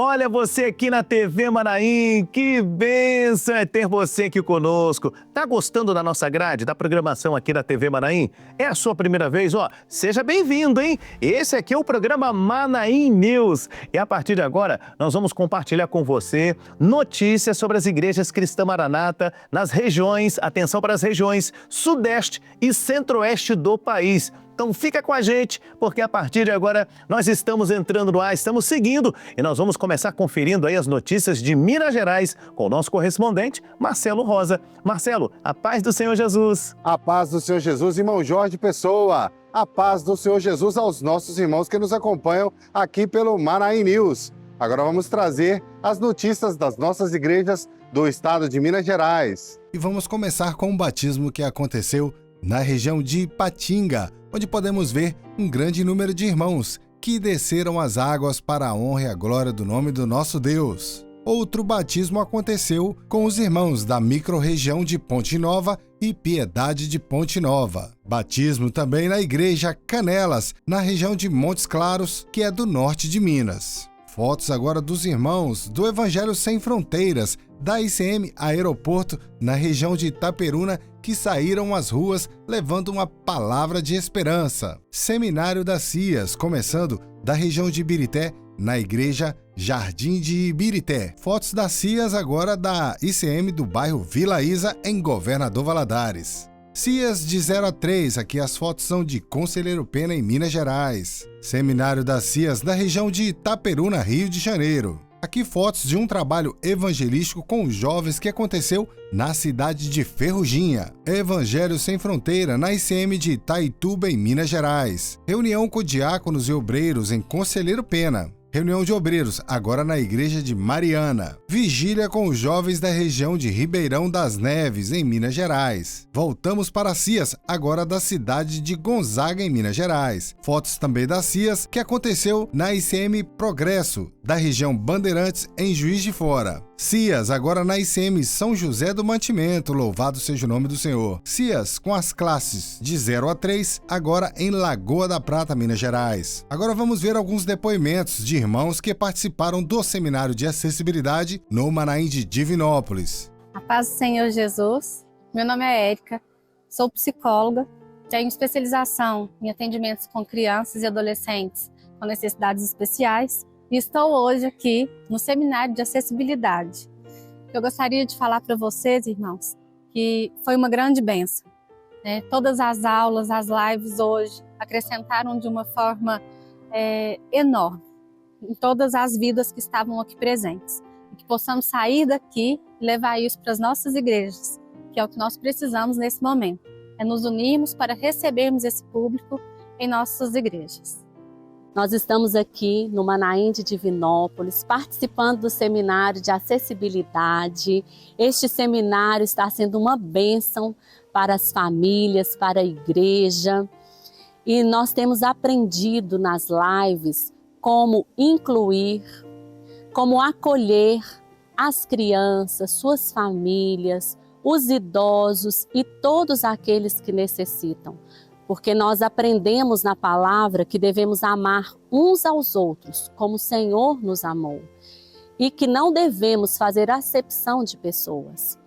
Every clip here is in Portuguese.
Olha você aqui na TV Manaim, que bênção é ter você aqui conosco. Tá gostando da nossa grade, da programação aqui da TV Manaim? É a sua primeira vez? Seja bem-vindo, hein? Esse aqui é o programa Manaim News. E a partir de agora, nós vamos compartilhar com você notícias sobre as igrejas Cristã Maranata nas regiões, atenção para as regiões Sudeste e Centro-Oeste do país. Então fica com a gente, porque a partir de agora nós estamos entrando no ar, estamos seguindo e nós vamos começar conferindo aí as notícias de Minas Gerais com o nosso correspondente, Marcelo Rosa. Marcelo, a paz do Senhor Jesus. A paz do Senhor Jesus, irmão Jorge Pessoa. A paz do Senhor Jesus aos nossos irmãos que nos acompanham aqui pelo Manaim News. Agora vamos trazer as notícias das nossas igrejas do estado de Minas Gerais. E vamos começar com um batismo que aconteceu na região de Ipatinga, onde podemos ver um grande número de irmãos que desceram as águas para a honra e a glória do nome do nosso Deus. Outro batismo aconteceu com os irmãos da microrregião de Ponte Nova e Piedade de Ponte Nova. Batismo também na igreja Canelas, na região de Montes Claros, que é do norte de Minas. Fotos agora dos irmãos do Evangelho Sem Fronteiras, da ICM Aeroporto, na região de Itaperuna, que saíram às ruas levando uma palavra de esperança. Seminário das Cias, começando da região de Ibirité, na igreja Jardim de Ibirité. Fotos das Cias agora da ICM do bairro Vila Isa, em Governador Valadares. Cias de 0 a 3, aqui as fotos são de Conselheiro Pena, em Minas Gerais. Seminário das Cias, da região de Itaperuna, Rio de Janeiro. Aqui fotos de um trabalho evangelístico com os jovens que aconteceu na cidade de Ferruginha. Evangelho Sem Fronteira, na ICM de Itaituba, em Minas Gerais. Reunião com diáconos e obreiros em Conselheiro Pena. Reunião de obreiros, agora na igreja de Mariana. Vigília com os jovens da região de Ribeirão das Neves, em Minas Gerais. Voltamos para Cias, agora da cidade de Gonzaga, em Minas Gerais. Fotos também das Cias, que aconteceu na ICM Progresso, da região Bandeirantes, em Juiz de Fora. Cias, agora na ICM São José do Mantimento, louvado seja o nome do Senhor. Cias, com as classes de 0 a 3, agora em Lagoa da Prata, Minas Gerais. Agora vamos ver alguns depoimentos de irmãos que participaram do Seminário de Acessibilidade no Manaim de Divinópolis. A paz do Senhor Jesus. Meu nome é Érica, sou psicóloga, tenho especialização em atendimentos com crianças e adolescentes com necessidades especiais. E estou hoje aqui no Seminário de Acessibilidade. Eu gostaria de falar para vocês, irmãos, que foi uma grande bênção, né? Todas as aulas, as lives hoje acrescentaram de uma forma enorme em todas as vidas que estavam aqui presentes. E que possamos sair daqui e levar isso para as nossas igrejas, que é o que nós precisamos nesse momento. É nos unirmos para recebermos esse público em nossas igrejas. Nós estamos aqui no Manaim de Divinópolis, participando do Seminário de Acessibilidade. Este seminário está sendo uma bênção para as famílias, para a igreja. E nós temos aprendido nas lives como incluir, como acolher as crianças, suas famílias, os idosos e todos aqueles que necessitam. Porque nós aprendemos na palavra que devemos amar uns aos outros, como o Senhor nos amou, e que não devemos fazer acepção de pessoas.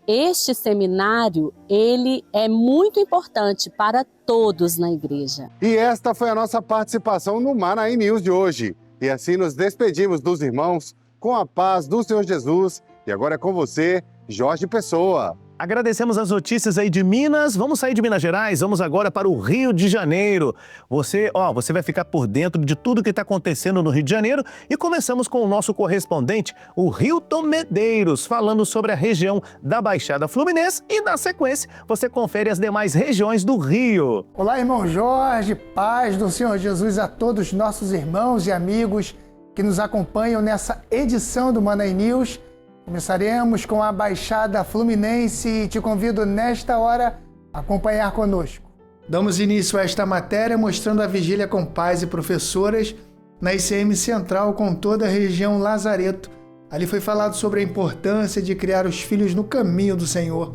Este seminário, ele é muito importante para todos na igreja. E esta foi a nossa participação no Manaim News de hoje. E assim nos despedimos dos irmãos com a paz do Senhor Jesus. E agora é com você, Jorge Pessoa. Agradecemos as notícias aí de Minas. Vamos sair de Minas Gerais, vamos agora para o Rio de Janeiro. Você vai ficar por dentro de tudo que está acontecendo no Rio de Janeiro. E começamos com o nosso correspondente, o Hilton Medeiros, falando sobre a região da Baixada Fluminense. E na sequência, você confere as demais regiões do Rio. Olá, irmão Jorge, paz do Senhor Jesus a todos os nossos irmãos e amigos que nos acompanham nessa edição do Manaim News. Começaremos com a Baixada Fluminense e te convido nesta hora a acompanhar conosco. Damos início a esta matéria mostrando a vigília com pais e professoras na ICM Central com toda a região Lazareto. Ali foi falado sobre a importância de criar os filhos no caminho do Senhor.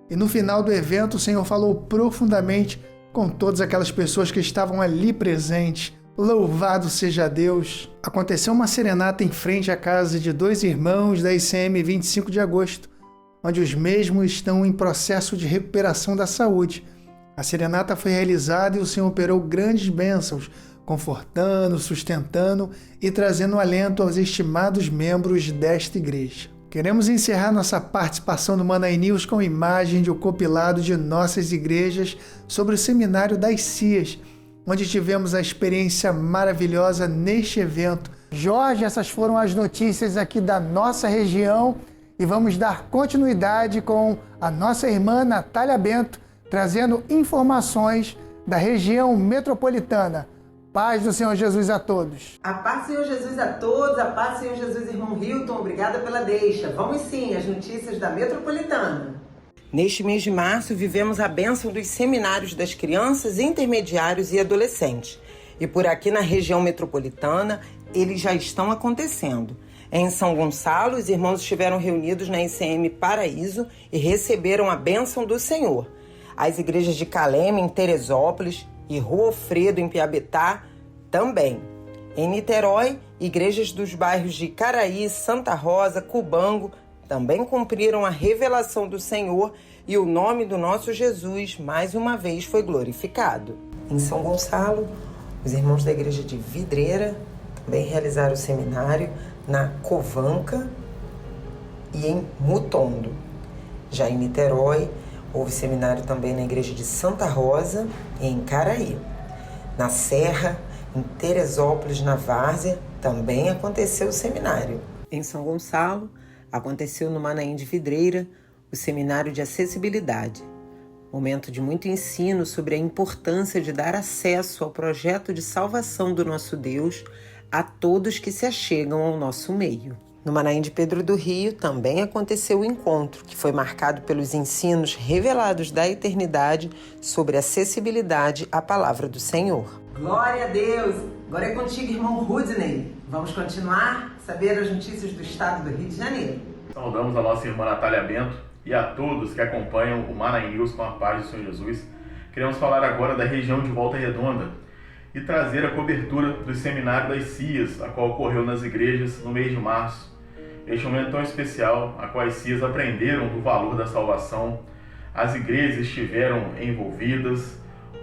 E no final do evento o Senhor falou profundamente com todas aquelas pessoas que estavam ali presentes, Louvado seja Deus! Aconteceu uma serenata em frente à casa de 2 irmãos da ICM 25 de agosto, onde os mesmos estão em processo de recuperação da saúde. A serenata foi realizada e o Senhor operou grandes bênçãos, confortando, sustentando e trazendo alento aos estimados membros desta igreja. Queremos encerrar nossa participação no Manaí News com imagem de um compilado de nossas igrejas sobre o Seminário das Cias, onde tivemos a experiência maravilhosa neste evento. Jorge, essas foram as notícias aqui da nossa região e vamos dar continuidade com a nossa irmã Natália Bento, trazendo informações da região metropolitana. Paz do Senhor Jesus a todos. A paz do Senhor Jesus a todos, a paz do Senhor Jesus, irmão Hilton, obrigada pela deixa. Vamos sim, as notícias da metropolitana. Neste mês de março, vivemos a bênção dos seminários das crianças, intermediários e adolescentes. E por aqui na região metropolitana, eles já estão acontecendo. Em São Gonçalo, os irmãos estiveram reunidos na ICM Paraíso e receberam a bênção do Senhor. As igrejas de Caleme, em Teresópolis, e Rua Alfredo, em Piabetá, também. Em Niterói, igrejas dos bairros de Caraí, Santa Rosa, Cubango, também cumpriram a revelação do Senhor e o nome do nosso Jesus, mais uma vez, foi glorificado. Em São Gonçalo, os irmãos da igreja de Vidreira também realizaram o seminário na Covanca e em Mutondo. Já em Niterói, houve seminário também na igreja de Santa Rosa e em Caraí. Na Serra, em Teresópolis, na Várzea, também aconteceu o seminário. Em São Gonçalo, aconteceu no Manaim de Vidreira o seminário de acessibilidade. Momento de muito ensino sobre a importância de dar acesso ao projeto de salvação do nosso Deus a todos que se achegam ao nosso meio. No Manaim de Pedro do Rio também aconteceu o encontro, que foi marcado pelos ensinos revelados da eternidade sobre acessibilidade à palavra do Senhor. Glória a Deus! Agora é contigo, irmão Rudney. Vamos continuar a saber as notícias do estado do Rio de Janeiro. Saudamos a nossa irmã Natália Bento e a todos que acompanham o Manaí News com a paz do Senhor Jesus. Queremos falar agora da região de Volta Redonda e trazer a cobertura do Seminário das Cias, a qual ocorreu nas igrejas no mês de março. Este momento tão especial, a qual as Cias aprenderam do valor da salvação, as igrejas estiveram envolvidas,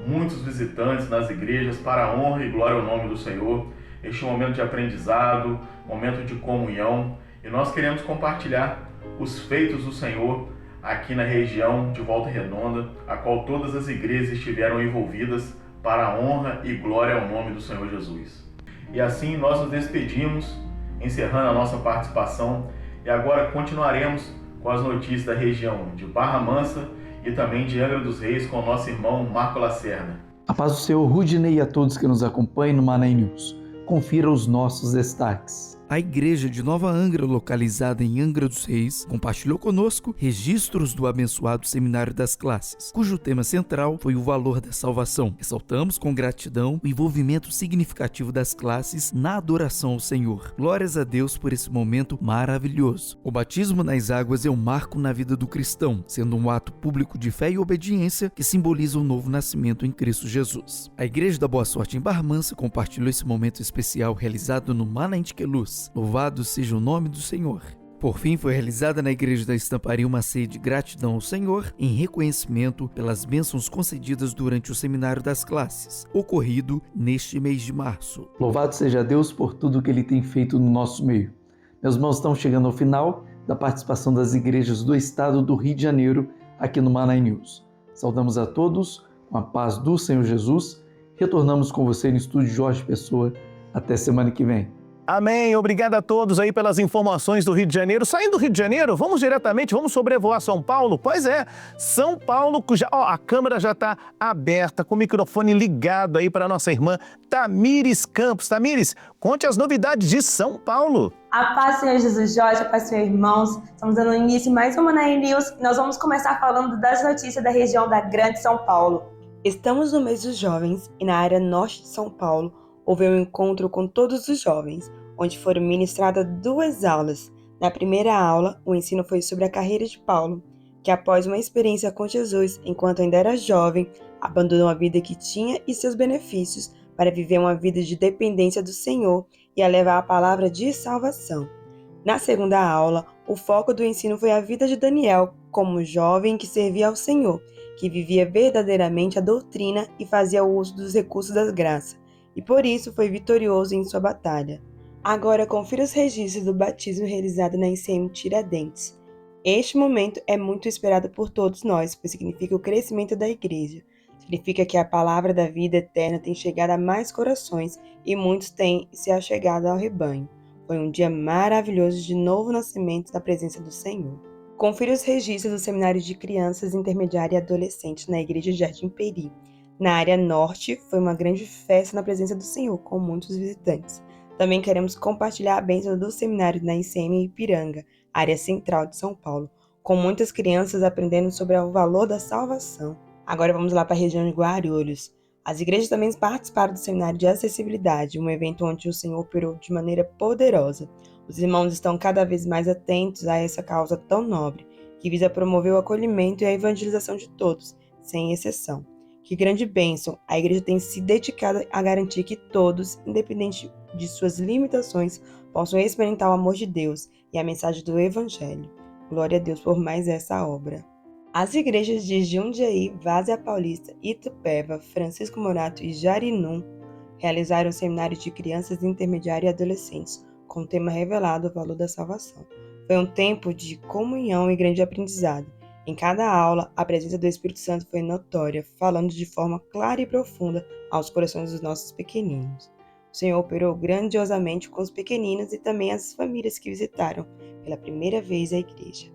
muitos visitantes nas igrejas para a honra e glória ao nome do Senhor. Este momento de aprendizado, momento de comunhão, e nós queremos compartilhar os feitos do Senhor aqui na região de Volta Redonda, a qual todas as igrejas estiveram envolvidas para a honra e glória ao nome do Senhor Jesus. E assim nós nos despedimos, encerrando a nossa participação, e agora continuaremos com as notícias da região de Barra Mansa e também de Angra dos Reis com o nosso irmão Marco Lacerda. A paz do Senhor Rudney e a todos que nos acompanham no Manaí News. Confira os nossos destaques. A igreja de Nova Angra, localizada em Angra dos Reis, compartilhou conosco registros do abençoado Seminário das Classes, cujo tema central foi o valor da salvação. Ressaltamos com gratidão o envolvimento significativo das classes na adoração ao Senhor. Glórias a Deus por esse momento maravilhoso. O batismo nas águas é um marco na vida do cristão, sendo um ato público de fé e obediência que simboliza o novo nascimento em Cristo Jesus. A Igreja da Boa Sorte em Barra Mansa compartilhou esse momento especial realizado no Manaim de Queluz. Louvado seja o nome do Senhor. Por fim, foi realizada na Igreja da Estamparia uma ceia de gratidão ao Senhor em reconhecimento pelas bênçãos concedidas durante o Seminário das Classes, ocorrido neste mês de março. Louvado seja Deus por tudo que Ele tem feito no nosso meio. Meus irmãos, estamos chegando ao final da participação das igrejas do estado do Rio de Janeiro aqui no Manaí News. Saudamos a todos com a paz do Senhor Jesus. Retornamos com você no estúdio Jorge Pessoa. Até semana que vem. Amém. Obrigado a todos aí pelas informações do Rio de Janeiro. Saindo do Rio de Janeiro, vamos sobrevoar São Paulo? Pois é, São Paulo, a câmera já está aberta, com o microfone ligado aí para a nossa irmã Tamires Campos. Tamires, conte as novidades de São Paulo. A paz do Senhor Jesus, Jorge, a paz do Senhor, irmãos. Estamos dando início a mais uma Manaí News. Nós vamos começar falando das notícias da região da Grande São Paulo. Estamos no mês dos jovens e na área norte de São Paulo houve um encontro com todos os jovens, onde foram ministradas 2 aulas. Na primeira aula, o ensino foi sobre a carreira de Paulo, que após uma experiência com Jesus, enquanto ainda era jovem, abandonou a vida que tinha e seus benefícios para viver uma vida de dependência do Senhor e a levar a palavra de salvação. Na segunda aula, o foco do ensino foi a vida de Daniel, como jovem que servia ao Senhor, que vivia verdadeiramente a doutrina e fazia uso dos recursos da graça, e por isso foi vitorioso em sua batalha. Agora confira os registros do batismo realizado na ICM Tiradentes. Este momento é muito esperado por todos nós, pois significa o crescimento da igreja. Significa que a palavra da vida eterna tem chegado a mais corações e muitos têm se achegado ao rebanho. Foi um dia maravilhoso de novo nascimento da presença do Senhor. Confira os registros do Seminário de Crianças, Intermediária e Adolescentes na Igreja de Jardim Peri. Na área norte, foi uma grande festa na presença do Senhor, com muitos visitantes. Também queremos compartilhar a bênção do seminário na ICM Ipiranga, área central de São Paulo, com muitas crianças aprendendo sobre o valor da salvação. Agora vamos lá para a região de Guarulhos. As igrejas também participaram do Seminário de Acessibilidade, um evento onde o Senhor operou de maneira poderosa. Os irmãos estão cada vez mais atentos a essa causa tão nobre, que visa promover o acolhimento e a evangelização de todos, sem exceção. Que grande bênção! A igreja tem se dedicado a garantir que todos, independente de suas limitações, possam experimentar o amor de Deus e a mensagem do Evangelho. Glória a Deus por mais essa obra. As igrejas de Jundiaí, Várzea Paulista, Itupeva, Francisco Morato e Jarinum realizaram o seminário de crianças intermediárias e adolescentes, com o tema revelado o valor da salvação. Foi um tempo de comunhão e grande aprendizado. Em cada aula, a presença do Espírito Santo foi notória, falando de forma clara e profunda aos corações dos nossos pequeninos. O Senhor operou grandiosamente com os pequeninos e também as famílias que visitaram pela primeira vez a igreja.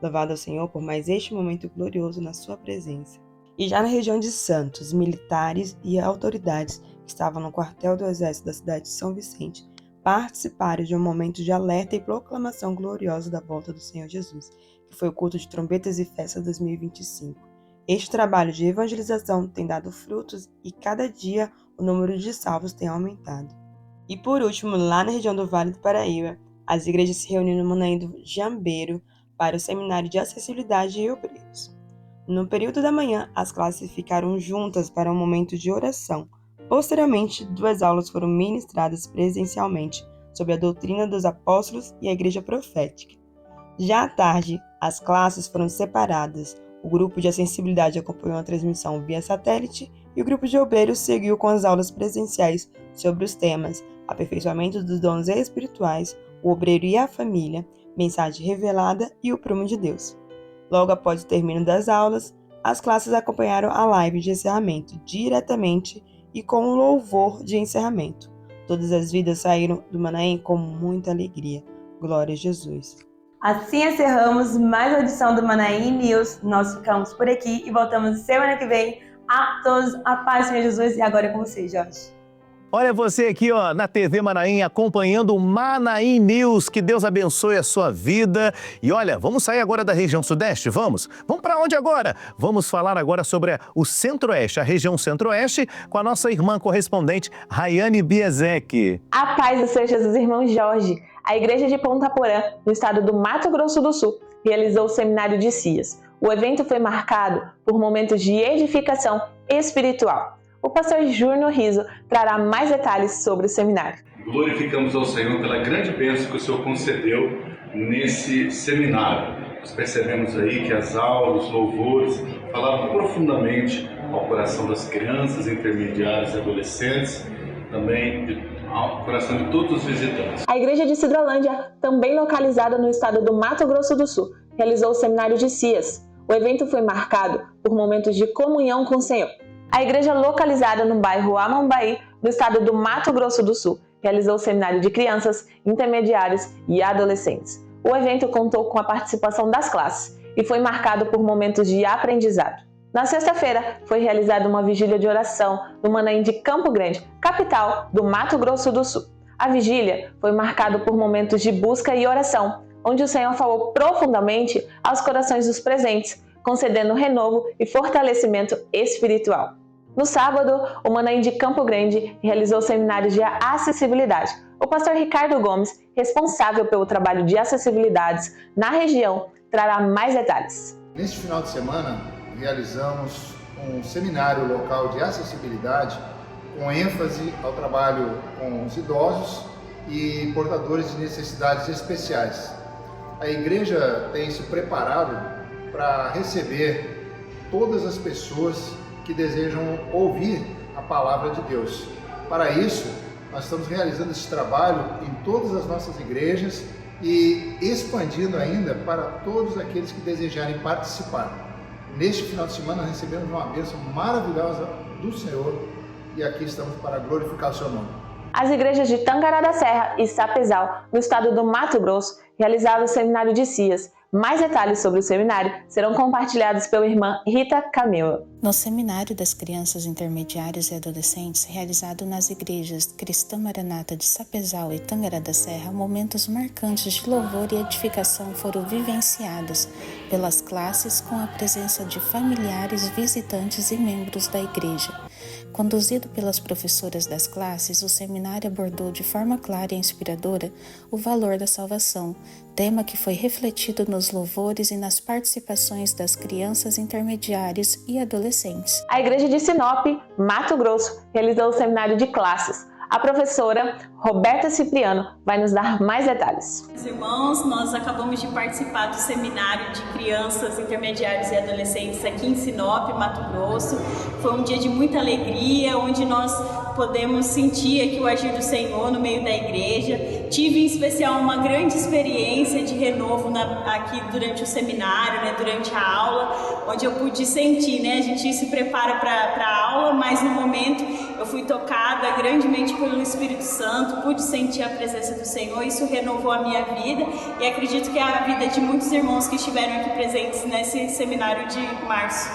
Louvado ao Senhor por mais este momento glorioso na sua presença. E já na região de Santos, militares e autoridades que estavam no quartel do exército da cidade de São Vicente participaram de um momento de alerta e proclamação gloriosa da volta do Senhor Jesus, que foi o culto de trombetas e festas 2025. Este trabalho de evangelização tem dado frutos e cada dia o número de salvos tem aumentado. E por último, lá na região do Vale do Paraíba, as igrejas se reuniram no Manaim do Jambeiro para o Seminário de Acessibilidade e Obreiros. No período da manhã, as classes ficaram juntas para um momento de oração. Posteriormente, 2 aulas foram ministradas presencialmente sobre a doutrina dos apóstolos e a igreja profética. Já à tarde, as classes foram separadas. O grupo de acessibilidade acompanhou a transmissão via satélite e o grupo de obreiros seguiu com as aulas presenciais sobre os temas aperfeiçoamento dos dons espirituais, o obreiro e a família, mensagem revelada e o prumo de Deus. Logo após o término das aulas, as classes acompanharam a live de encerramento diretamente e com um louvor de encerramento. Todas as vidas saíram do Manaim com muita alegria. Glória a Jesus. Assim encerramos mais uma edição do Manaim News. Nós ficamos por aqui e voltamos semana que vem. A todos, a paz do Senhor Jesus. E agora é com você, Jorge. Olha você aqui, ó, na TV Manaim, acompanhando o Manaim News. Que Deus abençoe a sua vida. E olha, vamos sair agora da região sudeste? Vamos? Vamos para onde agora? Vamos falar agora sobre o centro-oeste, a região centro-oeste, com a nossa irmã correspondente, Rayane Biezek. A paz do Senhor Jesus, irmão Jorge. A igreja de Ponta Porã, no estado do Mato Grosso do Sul, realizou o Seminário de Cias. O evento foi marcado por momentos de edificação espiritual. O pastor Júnior Riso trará mais detalhes sobre o seminário. Glorificamos ao Senhor pela grande bênção que o Senhor concedeu nesse seminário. Nós percebemos aí que as aulas, os louvores, falaram profundamente ao coração das crianças, intermediárias e adolescentes, também ao coração de todos os visitantes. A igreja de Cidrolândia, também localizada no estado do Mato Grosso do Sul, realizou o Seminário de Cias. O evento foi marcado por momentos de comunhão com o Senhor. A igreja localizada no bairro Amambaí, no estado do Mato Grosso do Sul, realizou o Seminário de Crianças, Intermediários e Adolescentes. O evento contou com a participação das classes e foi marcado por momentos de aprendizado. Na sexta-feira, foi realizada uma vigília de oração no Manaim de Campo Grande, capital do Mato Grosso do Sul. A vigília foi marcada por momentos de busca e oração, onde o Senhor falou profundamente aos corações dos presentes, concedendo renovo e fortalecimento espiritual. No sábado, o Manaim de Campo Grande realizou o seminário de acessibilidade. O pastor Ricardo Gomes, responsável pelo trabalho de acessibilidades na região, trará mais detalhes. Neste final de semana, realizamos um seminário local de acessibilidade com ênfase ao trabalho com os idosos e portadores de necessidades especiais. A igreja tem se preparado para receber todas as pessoas que desejam ouvir a palavra de Deus. Para isso, nós estamos realizando esse trabalho em todas as nossas igrejas e expandindo ainda para todos aqueles que desejarem participar. Neste final de semana recebemos uma bênção maravilhosa do Senhor e aqui estamos para glorificar o seu nome. As igrejas de Tangará da Serra e Sapezal, no estado do Mato Grosso, realizaram o Seminário de Cias. Mais detalhes sobre o seminário serão compartilhados pela irmã Rita Camila. No Seminário das Crianças Intermediárias e Adolescentes, realizado nas igrejas Cristã Maranata de Sapezal e Tangará da Serra, momentos marcantes de louvor e edificação foram vivenciados pelas classes com a presença de familiares, visitantes e membros da igreja. Conduzido pelas professoras das classes, o seminário abordou de forma clara e inspiradora o valor da salvação, tema que foi refletido nos louvores e nas participações das crianças intermediárias e adolescentes. A igreja de Sinop, Mato Grosso, realizou o seminário de classes. A professora Roberta Cipriano vai nos dar mais detalhes. Irmãos, nós acabamos de participar do seminário de crianças intermediárias e adolescentes aqui em Sinop, Mato Grosso. Foi um dia de muita alegria, onde nós podemos sentir aqui o agir do Senhor no meio da igreja. Tive em especial uma grande experiência de renovo aqui durante o seminário, durante a aula, onde eu pude sentir, a gente se prepara para a aula, mas no momento eu fui tocada grandemente pelo Espírito Santo, pude sentir a presença do Senhor, isso renovou a minha vida e acredito que é a vida de muitos irmãos que estiveram aqui presentes nesse seminário de março.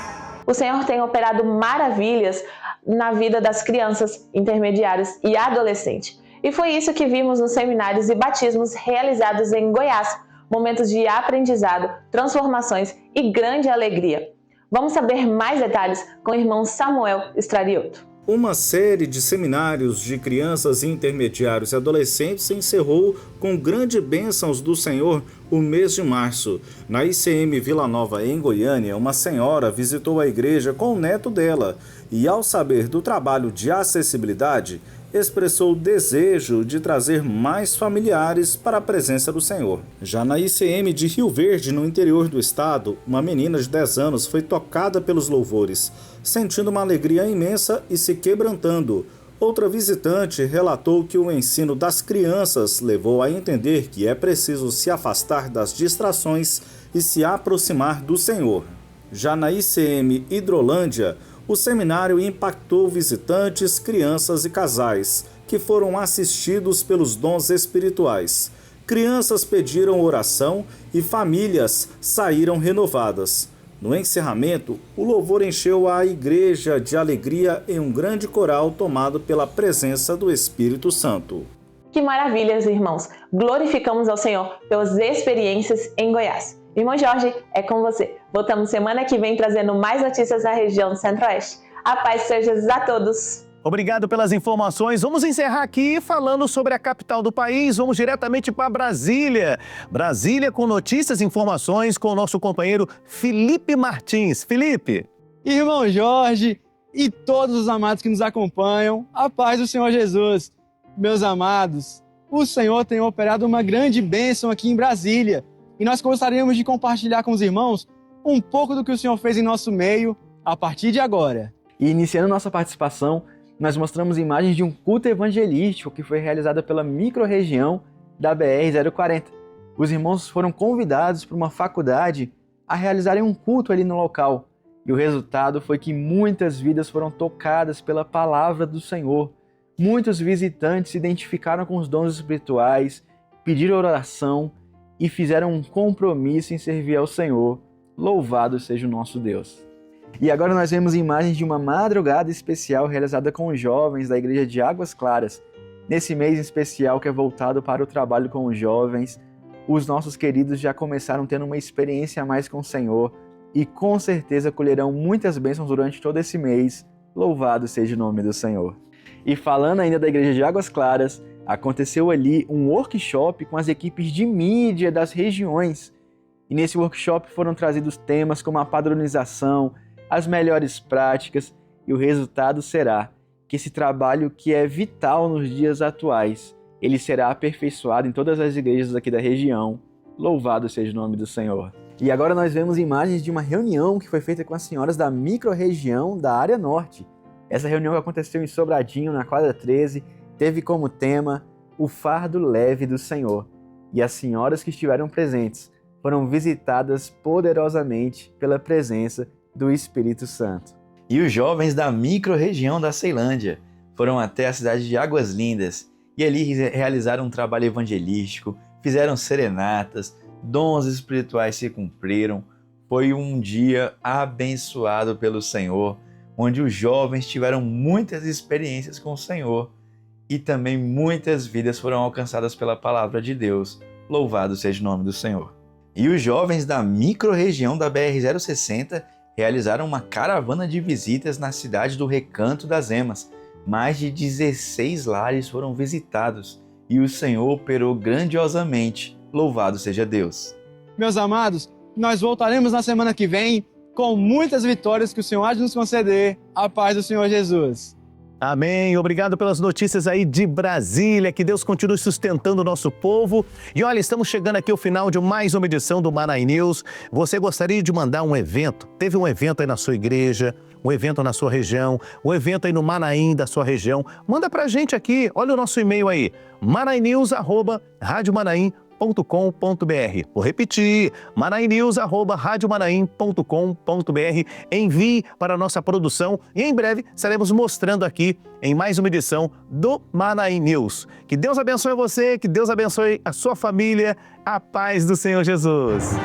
O Senhor tem operado maravilhas na vida das crianças intermediárias e adolescentes. E foi isso que vimos nos seminários e batismos realizados em Goiás, momentos de aprendizado, transformações e grande alegria. Vamos saber mais detalhes com o irmão Samuel Strarioto. Uma série de seminários de crianças intermediários e adolescentes se encerrou com grande bênçãos do Senhor o mês de março. Na ICM Vila Nova, em Goiânia, uma senhora visitou a igreja com o neto dela e, ao saber do trabalho de acessibilidade, expressou o desejo de trazer mais familiares para a presença do Senhor. Já na ICM de Rio Verde, no interior do estado, uma menina de 10 anos foi tocada pelos louvores, sentindo uma alegria imensa e se quebrantando. Outra visitante relatou que o ensino das crianças levou a entender que é preciso se afastar das distrações e se aproximar do Senhor. Já na ICM Hidrolândia, o seminário impactou visitantes, crianças e casais, que foram assistidos pelos dons espirituais. Crianças pediram oração e famílias saíram renovadas. No encerramento, o louvor encheu a igreja de alegria em um grande coral tomado pela presença do Espírito Santo. Que maravilhas, irmãos! Glorificamos ao Senhor pelas experiências em Goiás. Irmão Jorge, é com você. Voltamos semana que vem trazendo mais notícias da região do Centro-Oeste. A paz seja a todos! Obrigado pelas informações. Vamos encerrar aqui falando sobre a capital do país. Vamos diretamente para Brasília. Brasília com notícias e informações com o nosso companheiro Felipe Martins. Felipe. Irmão Jorge e todos os amados que nos acompanham, a paz do Senhor Jesus. Meus amados, o Senhor tem operado uma grande bênção aqui em Brasília. E nós gostaríamos de compartilhar com os irmãos um pouco do que o Senhor fez em nosso meio a partir de agora. E iniciando nossa participação, nós mostramos imagens de um culto evangelístico que foi realizado pela microrregião da BR-040. Os irmãos foram convidados por uma faculdade a realizarem um culto ali no local. E o resultado foi que muitas vidas foram tocadas pela palavra do Senhor. Muitos visitantes se identificaram com os dons espirituais, pediram oração e fizeram um compromisso em servir ao Senhor. Louvado seja o nosso Deus. E agora nós vemos imagens de uma madrugada especial realizada com os jovens da Igreja de Águas Claras. Nesse mês especial que é voltado para o trabalho com os jovens, os nossos queridos já começaram tendo uma experiência a mais com o Senhor e com certeza colherão muitas bênçãos durante todo esse mês. Louvado seja o nome do Senhor. E falando ainda da Igreja de Águas Claras, aconteceu ali um workshop com as equipes de mídia das regiões. E nesse workshop foram trazidos temas como a padronização, as melhores práticas, e o resultado será que que esse trabalho que é vital nos dias atuais, ele será aperfeiçoado em todas as igrejas aqui da região. Louvado seja o nome do Senhor. E agora nós vemos imagens de uma reunião que foi feita com as senhoras da micro-região da área norte. Essa reunião aconteceu em Sobradinho, na quadra 13, teve como tema o fardo leve do Senhor. E as senhoras que estiveram presentes foram visitadas poderosamente pela presença do Espírito Santo. E os jovens da micro-região da Ceilândia foram até a cidade de Águas Lindas e ali realizaram um trabalho evangelístico, fizeram serenatas, dons espirituais se cumpriram. Foi um dia abençoado pelo Senhor, onde os jovens tiveram muitas experiências com o Senhor e também muitas vidas foram alcançadas pela palavra de Deus. Louvado seja o nome do Senhor. E os jovens da micro-região da BR-060 realizaram uma caravana de visitas na cidade do Recanto das Emas. Mais de 16 lares foram visitados e o Senhor operou grandiosamente. Louvado seja Deus. Meus amados, nós voltaremos na semana que vem com muitas vitórias que o Senhor há de nos conceder. A paz do Senhor Jesus. Amém. Obrigado pelas notícias aí de Brasília. Que Deus continue sustentando o nosso povo. E olha, estamos chegando aqui ao final de mais uma edição do Manaim News. Você gostaria de mandar um evento? Teve um evento aí na sua igreja, um evento na sua região, um evento aí no Manaim da sua região? Manda pra gente aqui. Olha o nosso e-mail aí, manaimnews@radiomanaim.com.br. Vou repetir, manaimnews@radiomanaim.com.br. Envie para a nossa produção e em breve estaremos mostrando aqui em mais uma edição do Manaim News. Que Deus abençoe você, que Deus abençoe a sua família. A paz do Senhor Jesus.